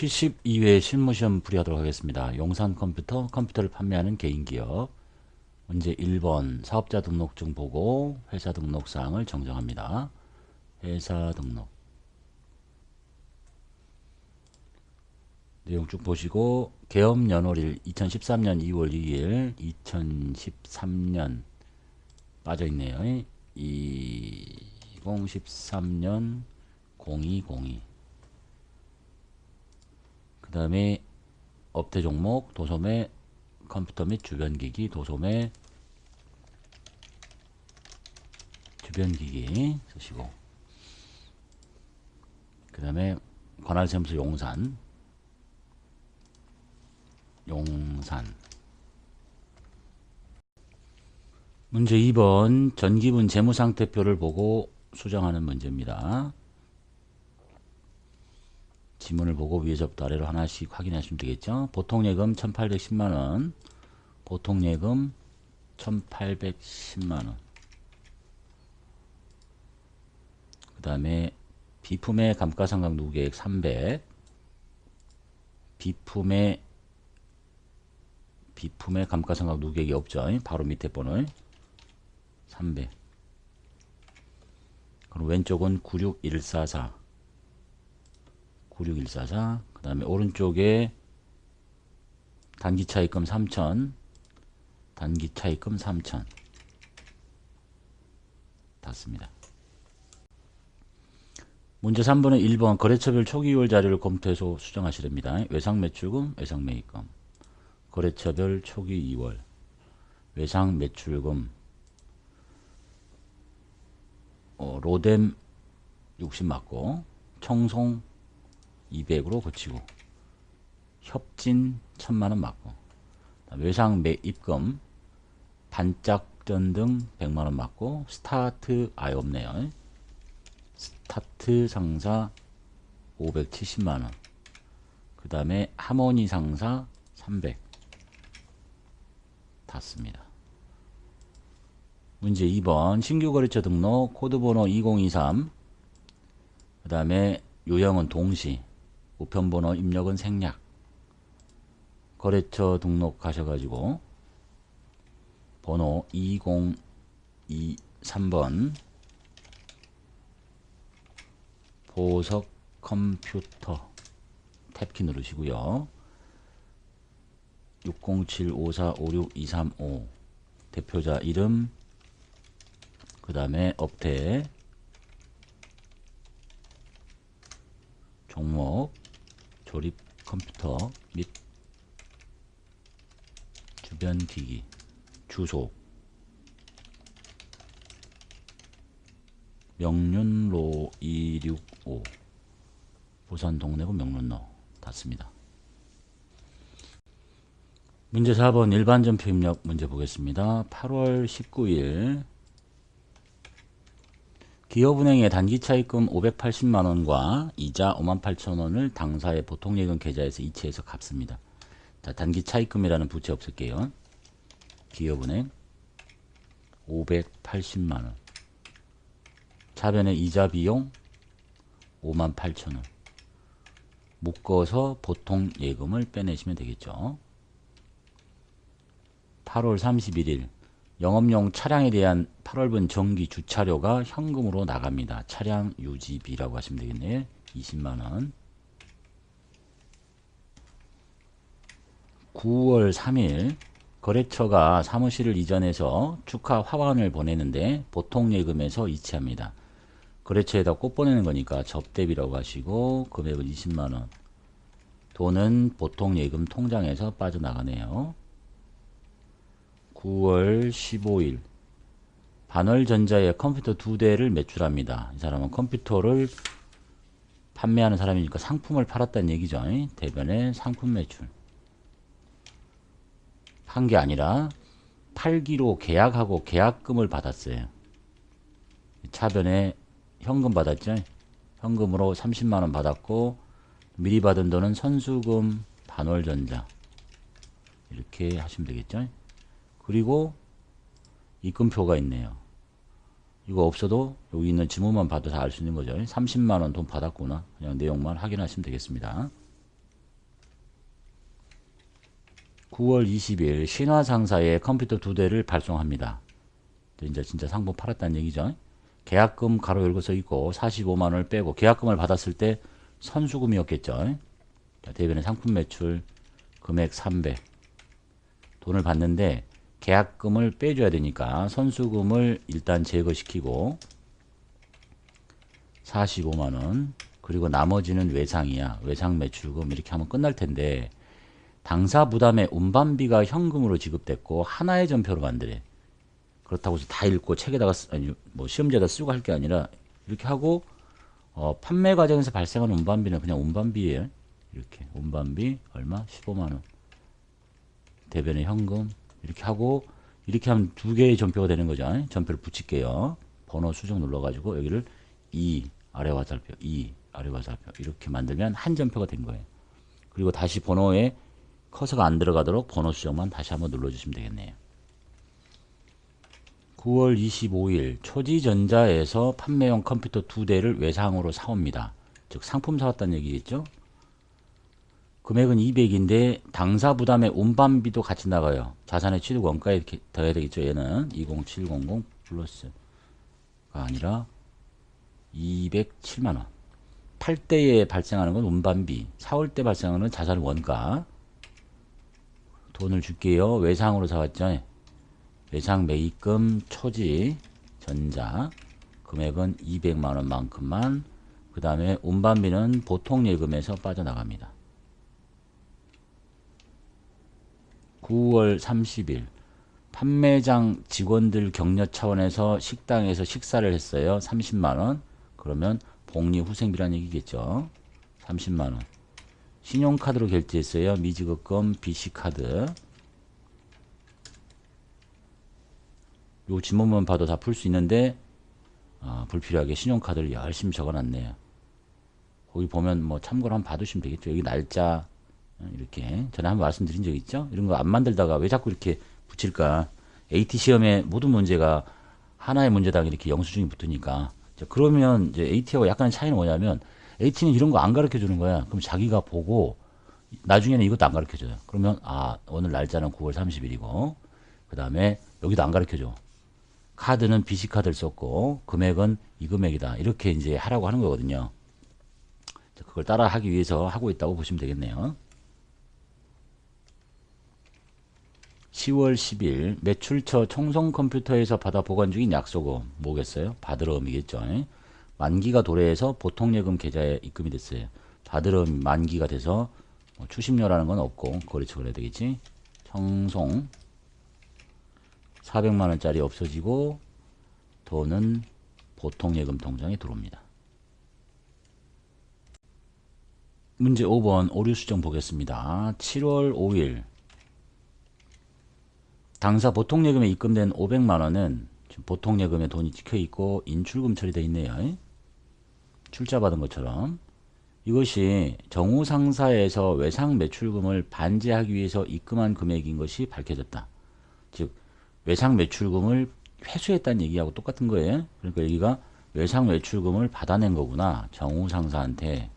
72회 실무시험 풀이하도록 하겠습니다. 용산 컴퓨터를 판매하는 개인기업. 문제 1번 사업자 등록증 보고 회사 등록사항을 정정합니다. 회사 등록 내용 쭉 보시고 계엄 연월일 2013년 2월 2일 2013년 빠져있네요. 2013년 0202 그 다음에 업태 종목 도소매 컴퓨터 및 주변기기 도소매 주변기기 쓰시고 그 다음에 관할세무서 용산 문제 2번 전기분 재무상태표를 보고 수정하는 문제입니다. 지문을 보고 위에서부터 아래로 하나씩 확인하시면 되겠죠. 보통예금 1810만원 보통예금 1810만원 그 다음에 비품의 감가상각 누계액 300 비품의 감가상각 누계액이 없죠. 바로 밑에 번호 300 그럼 왼쪽은 96144 그 다음에 오른쪽에 단기차입금 3000 단기차입금 3000 닿습니다. 문제 3번은 1번 거래처별 초기이월 자료를 검토해서 수정하시렵니다. 외상매출금, 외상매입금 거래처별 초기 2월 외상매출금 로뎀 60 맞고 청송 200으로 고치고 협진 1000만원 맞고 외상매입금 반짝전 등 100만원 맞고 스타트 아예 없네요. 스타트 상사 570만원 그 다음에 하모니 상사 300 닿습니다. 문제 2번 신규 거래처 등록 코드번호 2023 그 다음에 요형은 동시 우편번호 입력은 생략 거래처 등록하셔가지고 번호 2023번 보석 컴퓨터 탭키 누르시고요. 60754562535 대표자 이름 그 다음에 업태 종목 조립 컴퓨터 및 주변기기 주소 명륜로 265 부산 동래구 명륜로 닿습니다. 문제 4번 일반전표 입력 문제 보겠습니다. 8월 19일 기업은행에 단기차입금 580만원과 이자 58,000원을 당사의 보통예금 계좌에서 이체해서 갚습니다. 자, 단기차입금이라는 부채 없앨게요. 기업은행 580만원 차변의 이자 비용 58,000원 묶어서 보통예금을 빼내시면 되겠죠. 8월 31일 영업용 차량에 대한 8월분 정기 주차료가 현금으로 나갑니다. 차량 유지비라고 하시면 되겠네요. 20만원 9월 3일 거래처가 사무실을 이전해서 축하 화환을 보내는데 보통예금에서 이체합니다. 거래처에다 꼭 보내는 거니까 접대비라고 하시고 금액은 20만원 돈은 보통예금 통장에서 빠져나가네요. 9월 15일 반월전자의 컴퓨터 2대를 매출합니다. 이 사람은 컴퓨터를 판매하는 사람이니까 상품을 팔았다는 얘기죠. 대변에 상품 매출 한 게 아니라 팔기로 계약하고 계약금을 받았어요. 차변에 현금 받았죠. 현금으로 30만원 받았고 미리 받은 돈은 선수금 반월전자 이렇게 하시면 되겠죠. 그리고 입금표가 있네요. 이거 없어도 여기 있는 지문만 봐도 다 알 수 있는 거죠. 30만원 돈 받았구나. 그냥 내용만 확인하시면 되겠습니다. 9월 20일 신화상사에 컴퓨터 2대를 발송합니다. 이제 진짜 상품 팔았다는 얘기죠. 계약금 가로 열고 써 있고 45만 원을 빼고 계약금을 받았을 때 선수금이었겠죠. 자, 대변의 상품 매출 금액 300. 돈을 받는데 계약금을 빼줘야 되니까 선수금을 일단 제거시키고 45만 원, 그리고 나머지는 외상이야. 외상 매출금 이렇게 하면 끝날 텐데 당사 부담의 운반비가 현금으로 지급됐고 하나의 전표로 만드래. 그렇다고 해서 다 읽고 책에다가 아니 뭐 시험지에다 쓰고 할 게 아니라 이렇게 하고 판매 과정에서 발생한 운반비는 그냥 운반비예요. 이렇게 운반비 얼마? 15만 원. 대변의 현금 이렇게 하고 이렇게 하면 두 개의 전표가 되는 거죠. 전표를 붙일게요. 번호 수정 눌러가지고 여기를 2 아래 화살표 2 아래 화살표 이렇게 만들면 한 전표가 된 거예요. 그리고 다시 번호에 커서가 안 들어가도록 번호 수정만 다시 한번 눌러주시면 되겠네요. 9월 25일 초지전자에서 판매용 컴퓨터 2대를 외상으로 사옵니다. 즉 상품 사왔다는 얘기겠죠. 금액은 200인데 당사 부담의 운반비도 같이 나가요. 자산의 취득 원가에 이렇게 더해야 되겠죠. 얘는 20700 플러스가 아니라 207만원. 팔 때에 발생하는 건 운반비, 사올 때 발생하는 자산 원가. 돈을 줄게요. 외상으로 사왔죠. 외상 매입금 초지 전자 금액은 200만원만큼만, 그 다음에 운반비는 보통 예금에서 빠져나갑니다. 9월 30일 판매장 직원들 격려 차원에서 식당에서 식사를 했어요. 30만원. 그러면 복리후생비라는 얘기겠죠. 30만원. 신용카드로 결제했어요. 미지급금 BC카드. 요 지문만 봐도 다 풀 수 있는데 불필요하게 신용카드를 열심히 적어놨네요. 거기 보면 뭐 참고로 한번 봐두시면 되겠죠. 여기 날짜 이렇게 전에 한번 말씀드린 적 있죠. 이런 거 안 만들다가 왜 자꾸 이렇게 붙일까. AT 시험에 모든 문제가 하나의 문제당 이렇게 영수증이 붙으니까. 자, 그러면 이제 AT하고 약간의 차이는 뭐냐면 AT는 이런 거 안 가르쳐 주는 거야. 그럼 자기가 보고 나중에는 이것도 안 가르쳐 줘요. 그러면 오늘 날짜는 9월 30일이고 그 다음에 여기도 안 가르쳐 줘. 카드는 BC카드를 썼고 금액은 이 금액이다. 이렇게 이제 하라고 하는 거거든요. 그걸 따라 하기 위해서 하고 있다고 보시면 되겠네요. 10월 10일 매출처 청송컴퓨터에서 받아 보관 중인 약소금 뭐겠어요? 받으러음이겠죠. 만기가 도래해서 보통예금 계좌에 입금이 됐어요. 받으러음 만기가 돼서 추심료라는 건 없고 거래처 그래야 되겠지. 청송 400만원짜리 없어지고 돈은 보통예금 통장에 들어옵니다. 문제 5번 오류 수정 보겠습니다. 7월 5일 당사 보통예금에 입금된 500만원은 지금 보통예금에 돈이 찍혀있고 인출금 처리되어 있네요. 출자 받은 것처럼. 이것이 정우상사에서 외상매출금을 반제하기 위해서 입금한 금액인 것이 밝혀졌다. 즉 외상매출금을 회수했다는 얘기하고 똑같은 거예요. 그러니까 여기가 외상매출금을 받아낸 거구나. 정우상사한테.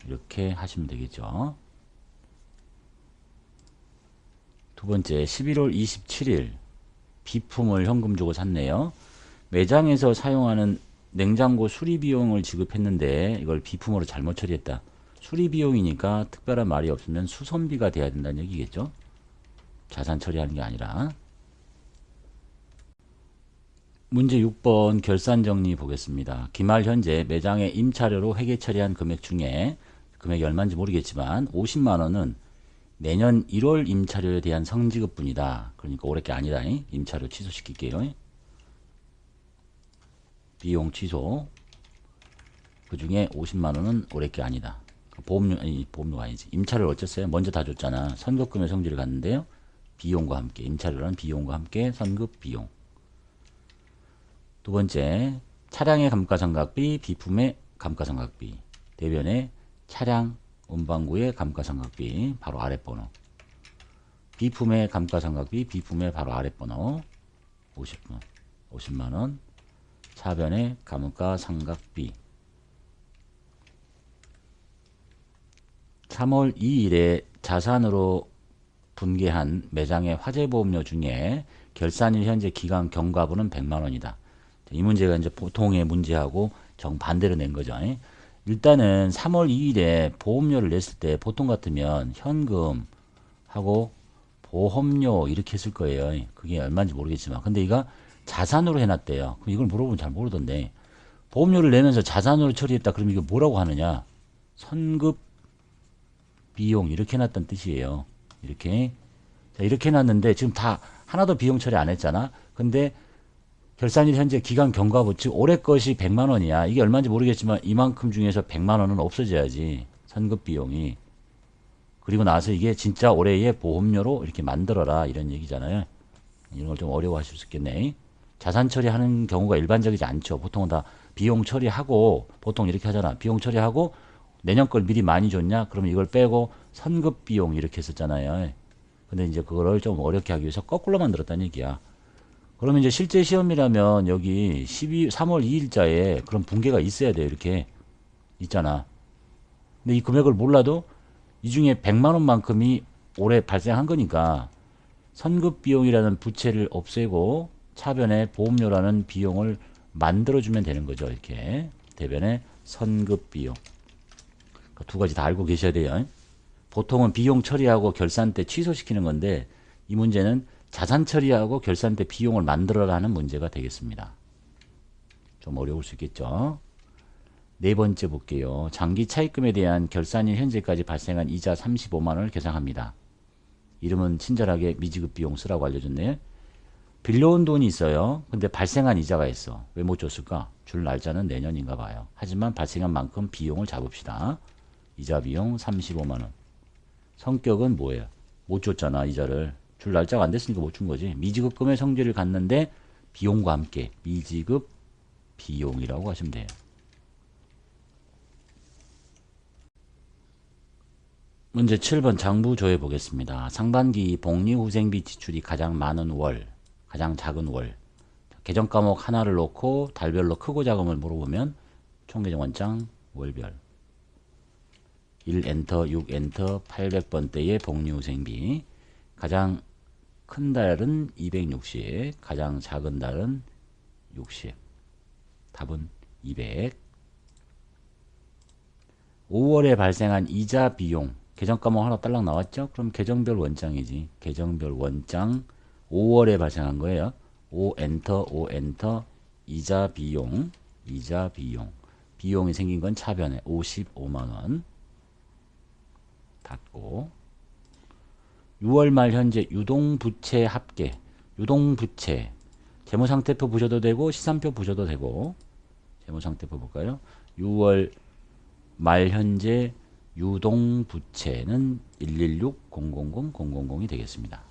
이렇게 하시면 되겠죠. 두 번째 11월 27일 비품을 현금 주고 샀네요. 매장에서 사용하는 냉장고 수리비용을 지급했는데 이걸 비품으로 잘못 처리했다. 수리비용이니까 특별한 말이 없으면 수선비가 돼야 된다는 얘기겠죠. 자산 처리하는 게 아니라. 문제 6번 결산정리 보겠습니다. 기말 현재 매장에 임차료로 회계 처리한 금액 중에 금액이 얼마인지 모르겠지만 50만원은 내년 1월 임차료에 대한 성지급분이다. 그러니까 올해 게 아니다. 임차료 취소시킬게요. 비용 취소. 그 중에 50만원은 올해 게 아니다. 보험료가 아니지. 임차료를 어쨌어요? 먼저 다 줬잖아. 선급금의 성질을 갖는데요. 비용과 함께, 임차료라는 비용과 함께 선급 비용. 두 번째, 차량의 감가상각비, 비품의 감가상각비. 대변에 차량 운반구의 감가상각비 바로 아래 번호. 비품의 감가상각비 비품의 바로 아래 번호 50만원. 차변의 감가상각비. 3월 2일에 자산으로 분계한 매장의 화재보험료 중에 결산일 현재 기간 경과분은 100만 원이다. 이 문제가 이제 보통의 문제하고 정반대로 낸 거죠. 일단은 3월 2일에 보험료를 냈을 때 보통 같으면 현금하고 보험료 이렇게 했을 거예요. 그게 얼마인지 모르겠지만. 근데 이가 자산으로 해놨대요. 그럼 이걸 물어보면 잘 모르던데. 보험료를 내면서 자산으로 처리했다. 그럼 이거 뭐라고 하느냐? 선급 비용 이렇게 해놨다는 뜻이에요. 이렇게. 자, 이렇게 해놨는데 지금 다 하나도 비용 처리 안 했잖아. 근데 결산일 현재 기간 경과부 즉 올해 것이 100만 원이야. 이게 얼마인지 모르겠지만 이만큼 중에서 100만 원은 없어져야지. 선급 비용이. 그리고 나서 이게 진짜 올해의 보험료로 이렇게 만들어라 이런 얘기잖아요. 이런 걸 좀 어려워하실 수 있겠네. 자산 처리하는 경우가 일반적이지 않죠. 보통은 다 비용 처리하고 보통 이렇게 하잖아. 비용 처리하고 내년 걸 미리 많이 줬냐? 그러면 이걸 빼고 선급 비용 이렇게 했었잖아요. 근데 이제 그거를 좀 어렵게 하기 위해서 거꾸로 만들었다는 얘기야. 그러면 이제 실제 시험이라면 여기 3월 2일자에 그런 붕괴가 있어야 돼요. 이렇게 있잖아. 근데 이 금액을 몰라도 이 중에 100만 원만큼이 올해 발생한 거니까 선급 비용이라는 부채를 없애고 차변에 보험료라는 비용을 만들어주면 되는 거죠. 이렇게 대변에 선급 비용. 두 가지 다 알고 계셔야 돼요. 보통은 비용 처리하고 결산 때 취소시키는 건데 이 문제는 자산 처리하고 결산 때 비용을 만들어라는 문제가 되겠습니다. 좀 어려울 수 있겠죠. 네 번째 볼게요. 장기 차입금에 대한 결산일 현재까지 발생한 이자 35만 원을 계상합니다. 이름은 친절하게 미지급 비용 쓰라고 알려줬네. 빌려온 돈이 있어요. 근데 발생한 이자가 있어. 왜 못 줬을까? 줄 날짜는 내년인가 봐요. 하지만 발생한 만큼 비용을 잡읍시다. 이자 비용 35만 원. 성격은 뭐예요? 못 줬잖아, 이자를. 줄 날짜가 안 됐으니까 못 준 거지. 미지급금의 성질을 갖는데 비용과 함께 미지급 비용이라고 하시면 돼요. 문제 7번 장부 조회 보겠습니다. 상반기 복리후생비 지출이 가장 많은 월, 가장 작은 월. 계정 과목 하나를 놓고 달별로 크고 작음을 물어보면 총계정 원장 월별 1 엔터 6 엔터 800번대의 복리후생비. 가장 큰 달은 260, 가장 작은 달은 60. 답은 200. 5월에 발생한 이자 비용. 계정 과목 하나 딸랑 나왔죠? 그럼 계정별 원장이지. 계정별 원장 5월에 발생한 거예요. 5 엔터 5 엔터 이자 비용. 이자 비용. 비용이 생긴 건 차변에 55만 원. 닫고 6월 말 현재 유동부채 합계. 유동부채. 재무상태표 보셔도 되고 시산표 보셔도 되고. 재무상태표 볼까요? 6월 말 현재 유동부채는 116,000,000이 되겠습니다.